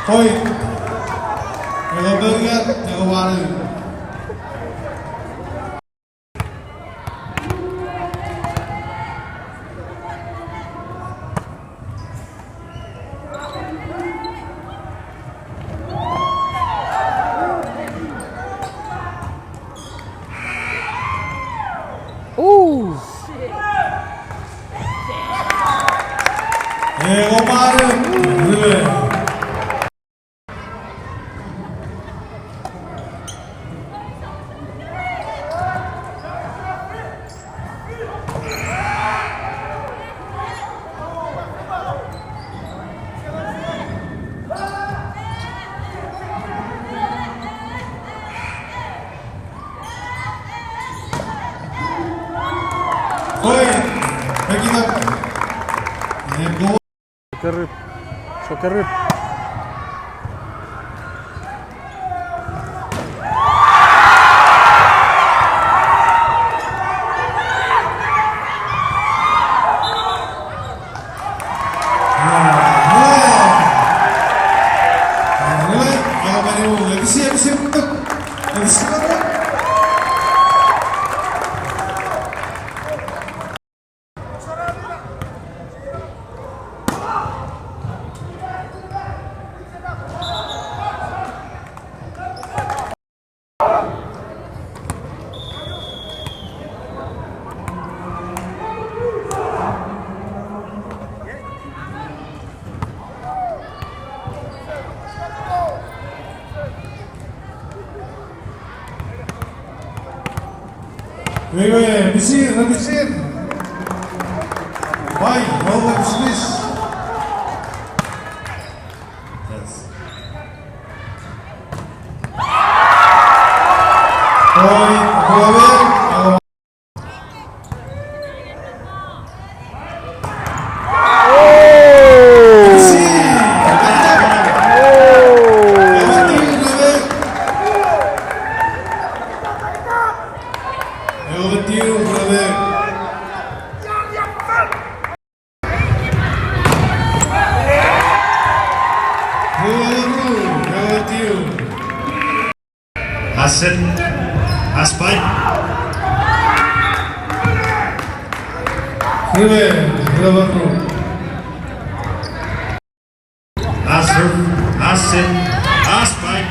Thôi, jaga banget, jaga warung. Kemarin, Oi, Mekitopw. Soccer rip. Siap-siap untuk Weh, bisir. Baik, mau bisnis. Yes. Hasan, Aspai. Asruf, Hasan, Aspai.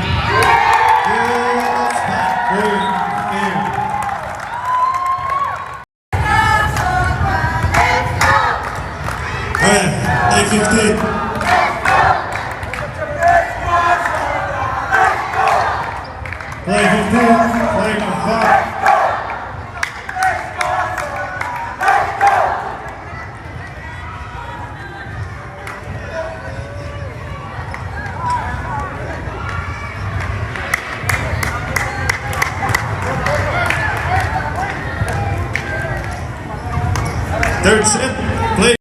Hey, 15. Play 15, play 5. Third set, play.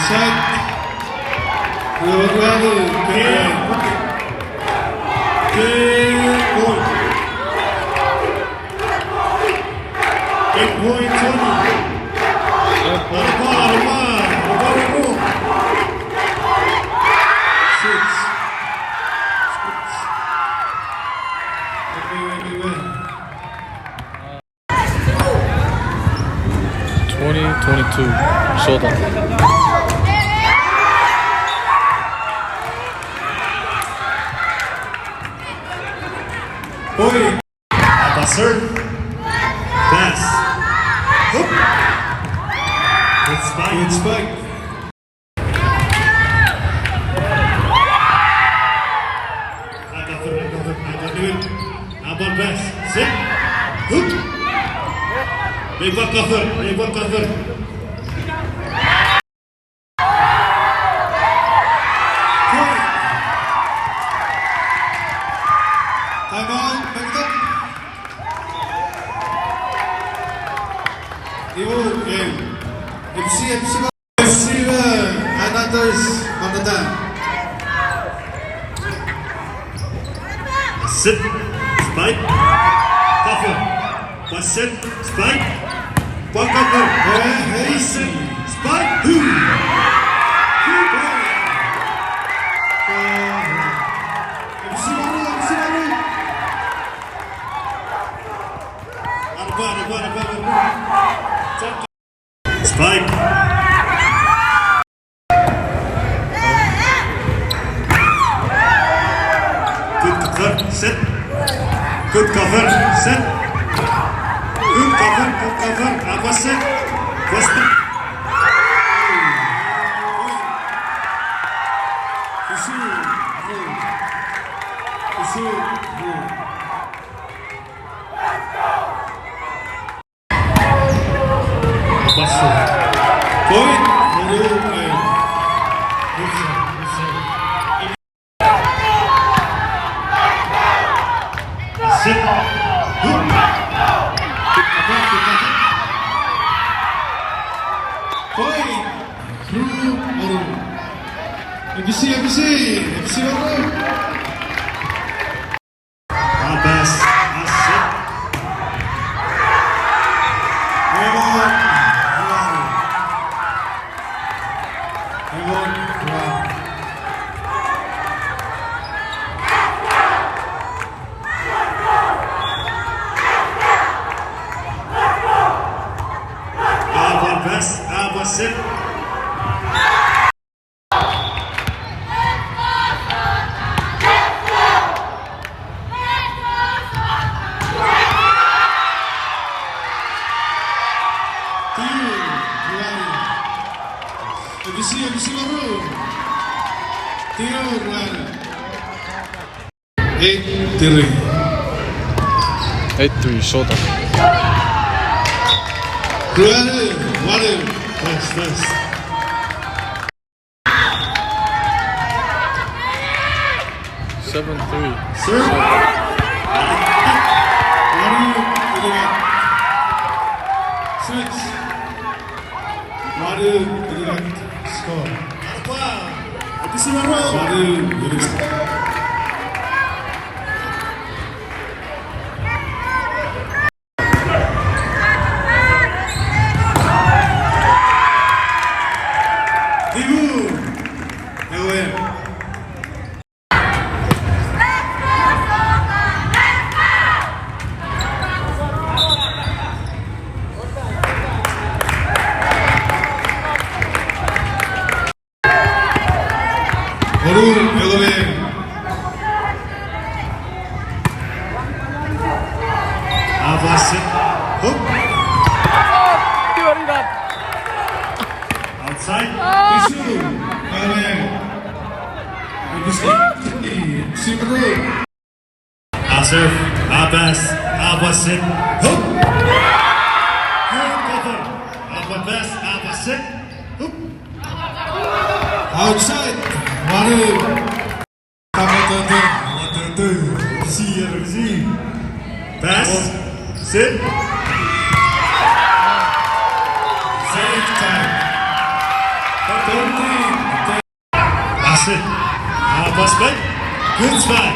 Check. Sota. Oi. Passer. Pass. Hoop. Good spike. Abang pass. Sit. Hoop. Big cover. Ibu FC another on the time. Sit. Spike. Cover. One set. Spike. One cover. Hey, Sit. Spike. Two. MC baru. Spike. Good cover. Set. Good cover. Set. Good cover. Apa set? First. Point. Sit. Good. Point. MC baru. Abbas. Sit. Abbas. Sit. MC baru. Tiro keluar. 8-3. 8-3, Sota. Keluar. Water. First. 7-3. Serve. Switch. Water. Score. MC baru. Abbas. Sit. Hook. Outside. Serve. Abbas. Sit. Hook. Good cover. Abbas. Sit. Hook. Outside. Water. Pass. Sit. Save time. 13. That's it. Abbas back. Good spot.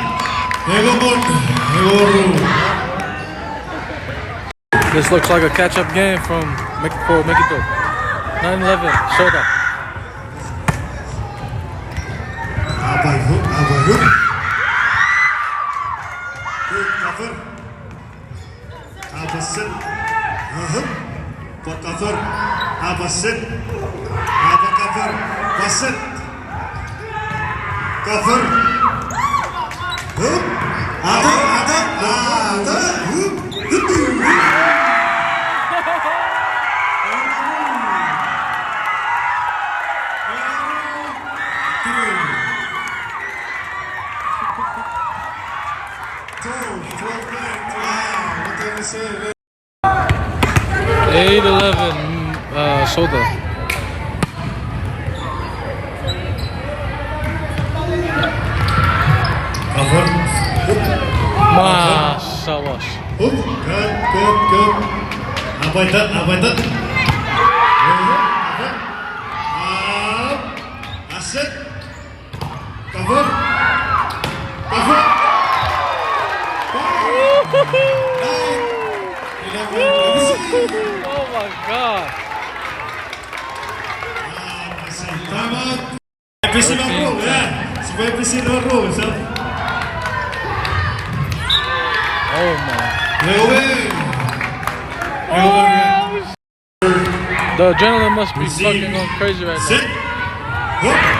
This looks like a catch-up game for Mekitopw. 9-11, Sota. Abbas hook. Good cover. Abbas sit. Good cover. Abbas sit. Abbas cover. Abbas sit. Cover. Hook. Ada. Hook. What can I say? 8-11, Sota. Cover. Maşallah. Good. How about that? Busy ng rule, yeah. Supaya busy ng rule, so. Oh my. Leowen. Leowen. The adrenaline must be Receive. fucking going crazy right now. Sit. Hook.